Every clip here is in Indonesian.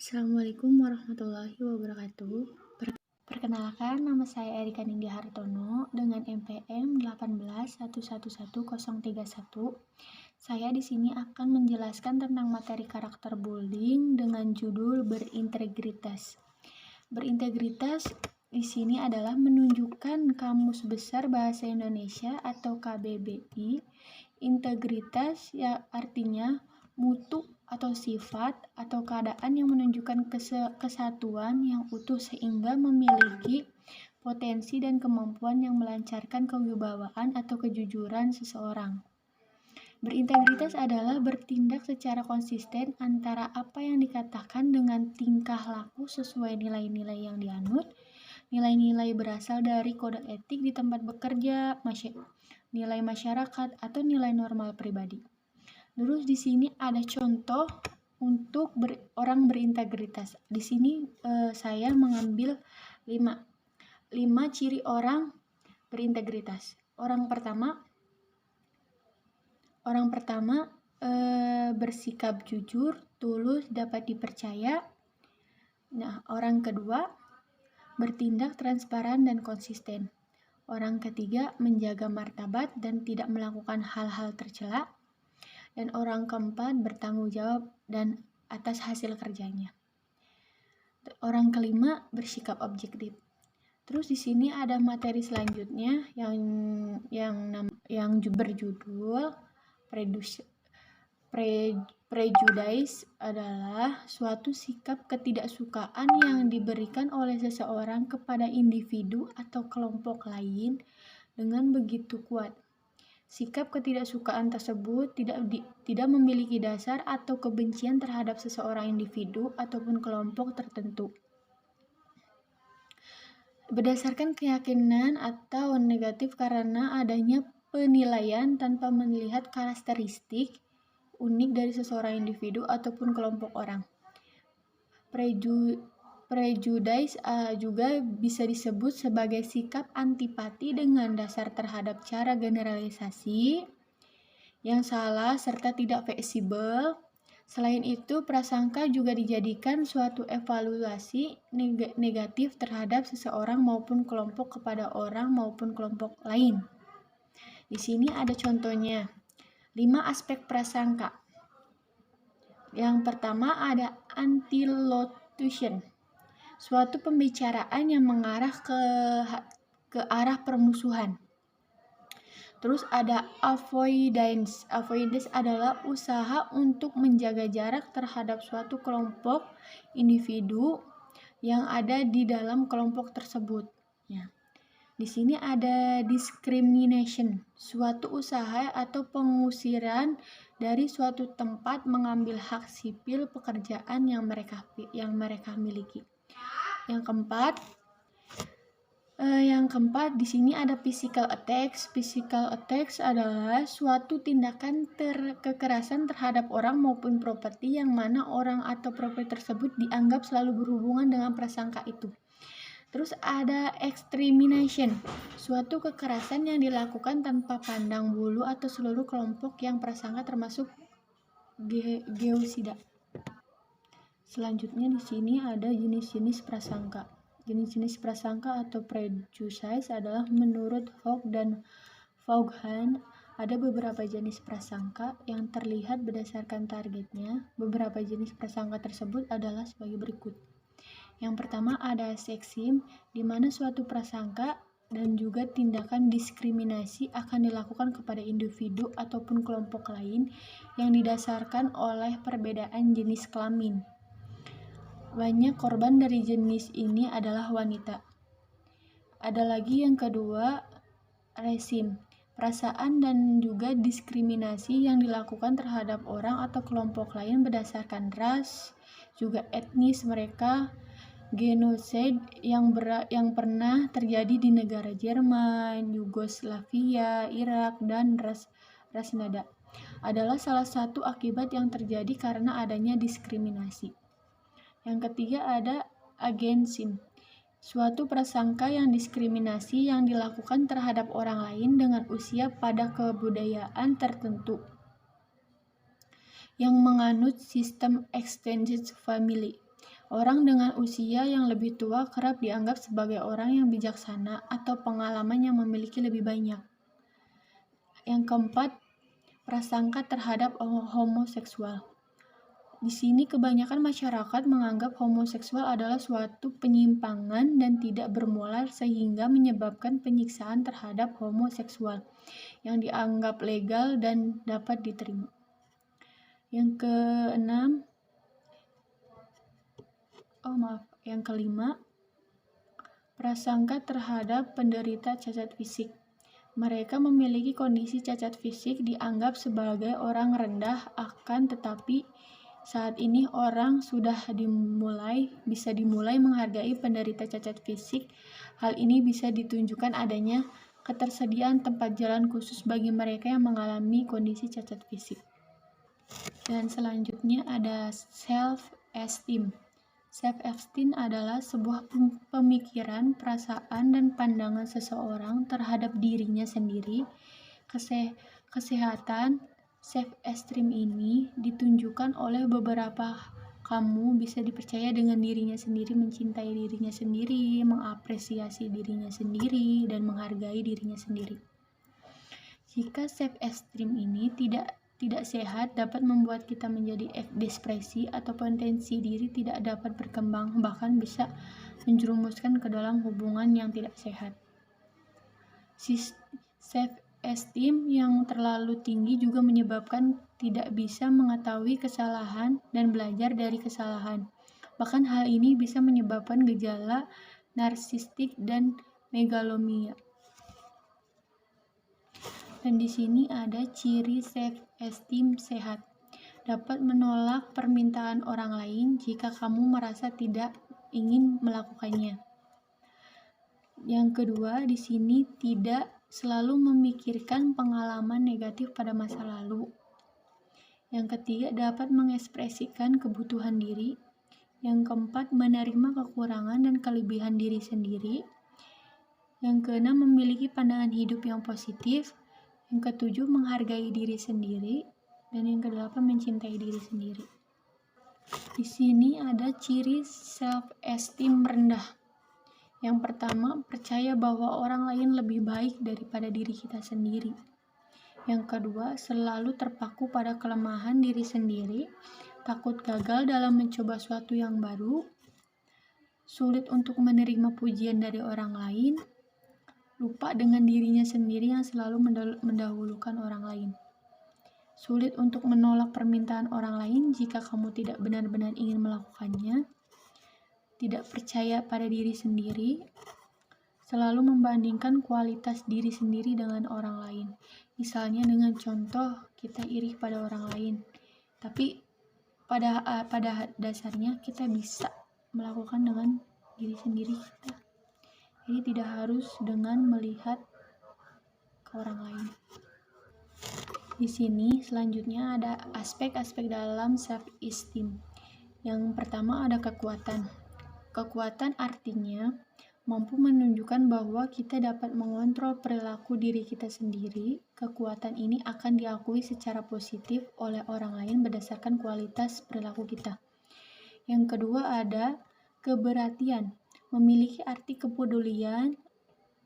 Assalamualaikum warahmatullahi wabarakatuh. Perkenalkan, nama saya Erika Nindya Hartono dengan NPM 181111031. Saya di sini akan menjelaskan tentang materi karakter bullying dengan judul berintegritas. Berintegritas di sini adalah menunjukkan Kamus Besar Bahasa Indonesia atau KBBI. Integritas ya artinya mutu atau sifat atau keadaan yang menunjukkan kesatuan yang utuh sehingga memiliki potensi dan kemampuan yang melancarkan kewibawaan atau kejujuran seseorang. Berintegritas adalah bertindak secara konsisten antara apa yang dikatakan dengan tingkah laku sesuai nilai-nilai yang dianut. Nilai-nilai berasal dari kode etik di tempat bekerja, nilai masyarakat, atau nilai normal pribadi. Terus di sini ada contoh untuk orang berintegritas. Di sini saya mengambil 5 ciri orang berintegritas. Orang pertama bersikap jujur, tulus, dapat dipercaya. Nah, orang kedua bertindak transparan dan konsisten. Orang ketiga menjaga martabat dan tidak melakukan hal-hal tercela. Dan orang keempat bertanggung jawab dan atas hasil kerjanya. Orang kelima bersikap objektif. Terus di sini ada materi selanjutnya yang berjudul prejudice adalah suatu sikap ketidaksukaan yang diberikan oleh seseorang kepada individu atau kelompok lain dengan begitu kuat. Sikap ketidaksukaan tersebut tidak memiliki dasar atau kebencian terhadap seseorang individu ataupun kelompok tertentu. Berdasarkan keyakinan atau negatif karena adanya penilaian tanpa melihat karakteristik unik dari seseorang individu ataupun kelompok orang. Prejudice juga bisa disebut sebagai sikap antipati dengan dasar terhadap cara generalisasi yang salah serta tidak fleksibel. Selain itu, prasangka juga dijadikan suatu evaluasi negatif terhadap seseorang maupun kelompok kepada orang maupun kelompok lain. Di sini ada contohnya. 5 aspek prasangka. Yang pertama ada antilocution. Suatu pembicaraan yang mengarah ke arah permusuhan. Terus ada avoidance. Avoidance adalah usaha untuk menjaga jarak terhadap suatu kelompok individu yang ada di dalam kelompok tersebut. Ya. Di sini ada discrimination. Suatu usaha atau pengusiran dari suatu tempat mengambil hak sipil pekerjaan yang mereka miliki. Yang keempat di sini ada physical attacks. Physical attacks adalah suatu tindakan kekerasan terhadap orang maupun properti yang mana orang atau properti tersebut dianggap selalu berhubungan dengan prasangka itu. Terus ada extermination, suatu kekerasan yang dilakukan tanpa pandang bulu atau seluruh kelompok yang prasangka termasuk geosida. Selanjutnya di sini ada jenis-jenis prasangka. Jenis-jenis prasangka atau prejudice adalah menurut Fogg dan Vaughan ada beberapa jenis prasangka yang terlihat berdasarkan targetnya. Beberapa jenis prasangka tersebut adalah sebagai berikut. Yang pertama ada sexism, di mana suatu prasangka dan juga tindakan diskriminasi akan dilakukan kepada individu ataupun kelompok lain yang didasarkan oleh perbedaan jenis kelamin. Banyak korban dari jenis ini adalah wanita. Ada lagi yang kedua, racism, perasaan dan juga diskriminasi yang dilakukan terhadap orang atau kelompok lain berdasarkan ras, juga etnis mereka. Genosida yang pernah terjadi di negara Jerman, Yugoslavia, Irak, dan Rasnada adalah salah satu akibat yang terjadi karena adanya diskriminasi. Yang ketiga ada ageism, suatu prasangka yang diskriminasi yang dilakukan terhadap orang lain dengan usia pada kebudayaan tertentu yang menganut sistem extended family. Orang dengan usia yang lebih tua kerap dianggap sebagai orang yang bijaksana atau pengalaman yang memiliki lebih banyak. Yang keempat, prasangka terhadap homoseksual. Di sini kebanyakan masyarakat menganggap homoseksual adalah suatu penyimpangan dan tidak bermoral sehingga menyebabkan penyiksaan terhadap homoseksual yang dianggap legal dan dapat diterima. Yang kelima, prasangka terhadap penderita cacat fisik. Mereka memiliki kondisi cacat fisik dianggap sebagai orang rendah, akan tetapi saat ini orang sudah bisa dimulai menghargai penderita cacat fisik. Hal ini bisa ditunjukkan adanya ketersediaan tempat jalan khusus bagi mereka yang mengalami kondisi cacat fisik. Dan selanjutnya ada self-esteem. Self-esteem adalah sebuah pemikiran, perasaan, dan pandangan seseorang terhadap dirinya sendiri. Kesehatan self-esteem ini ditunjukkan oleh beberapa kamu bisa dipercaya dengan dirinya sendiri, mencintai dirinya sendiri, mengapresiasi dirinya sendiri, dan menghargai dirinya sendiri. Jika self-esteem ini tidak sehat, dapat membuat kita menjadi depresi atau potensi diri tidak dapat berkembang, bahkan bisa menjerumuskan ke dalam hubungan yang tidak sehat. Self-esteem yang terlalu tinggi juga menyebabkan tidak bisa mengetahui kesalahan dan belajar dari kesalahan. Bahkan hal ini bisa menyebabkan gejala narsistik dan megalomania. Dan di sini ada ciri self-esteem sehat. Dapat menolak permintaan orang lain jika kamu merasa tidak ingin melakukannya. Yang kedua, di sini tidak selalu memikirkan pengalaman negatif pada masa lalu. Yang ketiga, dapat mengekspresikan kebutuhan diri. Yang keempat, menerima kekurangan dan kelebihan diri sendiri. Yang keenam, memiliki pandangan hidup yang positif. Yang ketujuh, menghargai diri sendiri. Dan yang kedelapan, mencintai diri sendiri. Di sini ada ciri self-esteem rendah. Yang pertama, percaya bahwa orang lain lebih baik daripada diri kita sendiri. Yang kedua, selalu terpaku pada kelemahan diri sendiri, takut gagal dalam mencoba sesuatu yang baru, sulit untuk menerima pujian dari orang lain, lupa dengan dirinya sendiri yang selalu mendahulukan orang lain. Sulit untuk menolak permintaan orang lain jika kamu tidak benar-benar ingin melakukannya. Tidak percaya pada diri sendiri. Selalu membandingkan kualitas diri sendiri dengan orang lain. Misalnya dengan contoh kita iri pada orang lain. Tapi pada dasarnya kita bisa melakukan dengan diri sendiri kita. Jadi tidak harus dengan melihat ke orang lain. Di sini selanjutnya ada aspek-aspek dalam self-esteem. Yang pertama ada kekuatan. Kekuatan artinya mampu menunjukkan bahwa kita dapat mengontrol perilaku diri kita sendiri. Kekuatan ini akan diakui secara positif oleh orang lain berdasarkan kualitas perilaku kita. Yang kedua ada keberhatian. Memiliki arti kepedulian,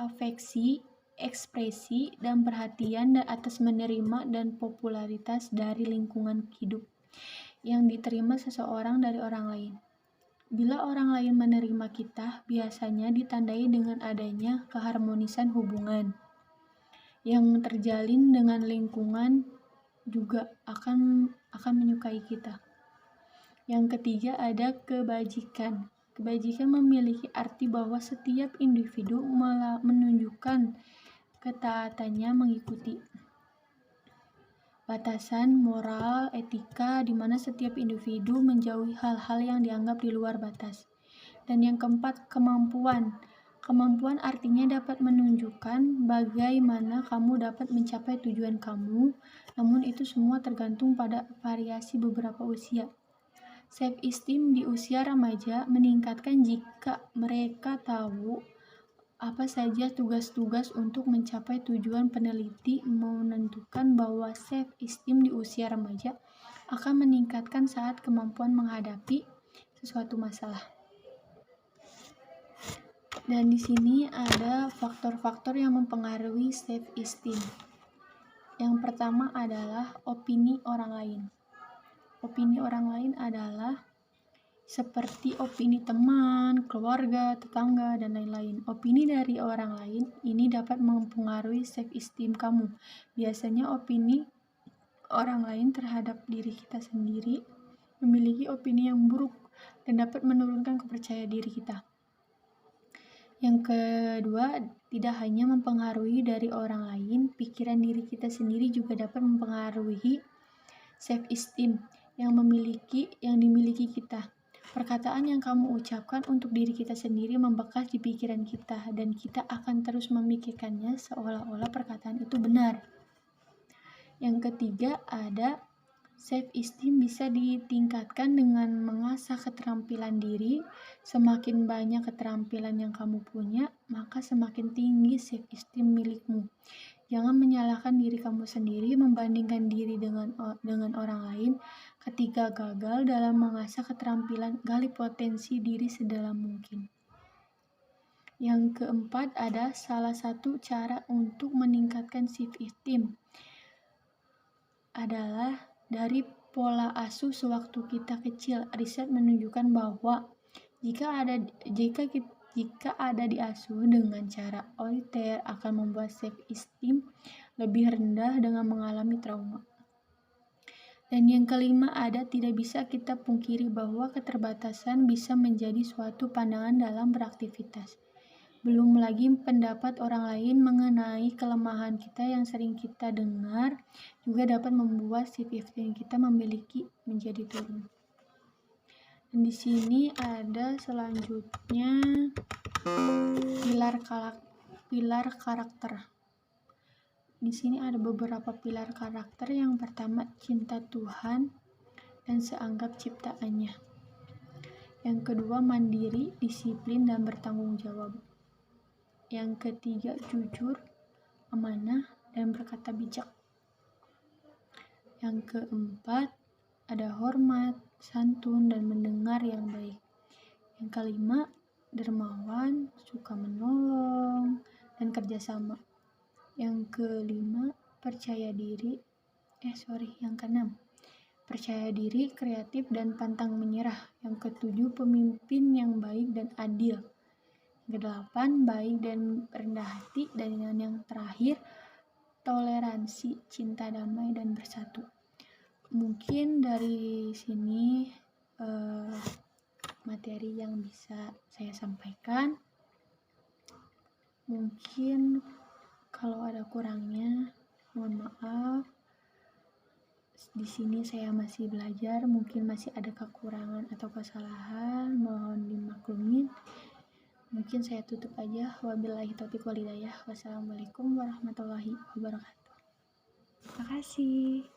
afeksi, ekspresi, dan perhatian atas menerima dan popularitas dari lingkungan hidup yang diterima seseorang dari orang lain. Bila orang lain menerima kita, biasanya ditandai dengan adanya keharmonisan hubungan yang terjalin dengan lingkungan juga akan menyukai kita. Yang ketiga ada kebajikan. Kebajikan memiliki arti bahwa setiap individu menunjukkan ketaatannya mengikuti batasan moral, etika, di mana setiap individu menjauhi hal-hal yang dianggap di luar batas. Dan yang keempat, kemampuan. Kemampuan artinya dapat menunjukkan bagaimana kamu dapat mencapai tujuan kamu, namun itu semua tergantung pada variasi beberapa usia. Self-esteem di usia remaja meningkatkan jika mereka tahu apa saja tugas-tugas untuk mencapai tujuan. Peneliti menentukan bahwa self-esteem di usia remaja akan meningkatkan saat kemampuan menghadapi sesuatu masalah. Dan di sini ada faktor-faktor yang mempengaruhi self esteem. Yang pertama adalah opini orang lain. Opini orang lain adalah seperti opini teman, keluarga, tetangga, dan lain-lain. Opini dari orang lain ini dapat mempengaruhi self esteem kamu. Biasanya opini orang lain terhadap diri kita sendiri memiliki opini yang buruk dan dapat menurunkan kepercayaan diri kita. Yang kedua, tidak hanya mempengaruhi dari orang lain, pikiran diri kita sendiri juga dapat mempengaruhi self esteem yang dimiliki kita. Perkataan yang kamu ucapkan untuk diri kita sendiri membekas di pikiran kita dan kita akan terus memikirkannya seolah-olah perkataan itu benar. Yang ketiga, ada self esteem bisa ditingkatkan dengan mengasah keterampilan diri. Semakin banyak keterampilan yang kamu punya, maka semakin tinggi self esteem milikmu. Jangan menyalahkan diri kamu sendiri, membandingkan diri dengan orang lain. Ketika gagal dalam mengasah keterampilan, gali potensi diri sedalam mungkin. Yang keempat, ada salah satu cara untuk meningkatkan self esteem adalah dari pola asuh sewaktu kita kecil. Riset menunjukkan bahwa jika ada diasuh dengan cara otoriter akan membuat self esteem lebih rendah dengan mengalami trauma. Dan yang kelima, ada tidak bisa kita pungkiri bahwa keterbatasan bisa menjadi suatu pandangan dalam beraktivitas. Belum lagi pendapat orang lain mengenai kelemahan kita yang sering kita dengar juga dapat membuat self esteem kita menjadi turun. Dan di sini ada selanjutnya pilar karakter. Di sini ada beberapa pilar karakter. Yang pertama, cinta Tuhan dan seanggap ciptaannya. Yang kedua, mandiri, disiplin, dan bertanggung jawab. Yang ketiga, jujur, amanah, dan berkata bijak. Yang keempat, ada hormat, santun, dan mendengar yang baik. Yang kelima, dermawan, suka menolong, dan kerjasama. Yang kelima, yang keenam, percaya diri, kreatif, dan pantang menyerah. Yang ketujuh, pemimpin yang baik dan adil. Kedelapan, baik dan rendah hati. Dan yang terakhir, toleransi, cinta damai, dan bersatu. Mungkin dari sini materi yang bisa saya sampaikan. Mungkin kalau ada kurangnya, mohon maaf. Di sini saya masih belajar, mungkin masih ada kekurangan atau kesalahan, mohon dimaklumin. Mungkin saya tutup aja. Wabillahi taufiq wal hidayah. Wassalamualaikum warahmatullahi wabarakatuh. Terima kasih.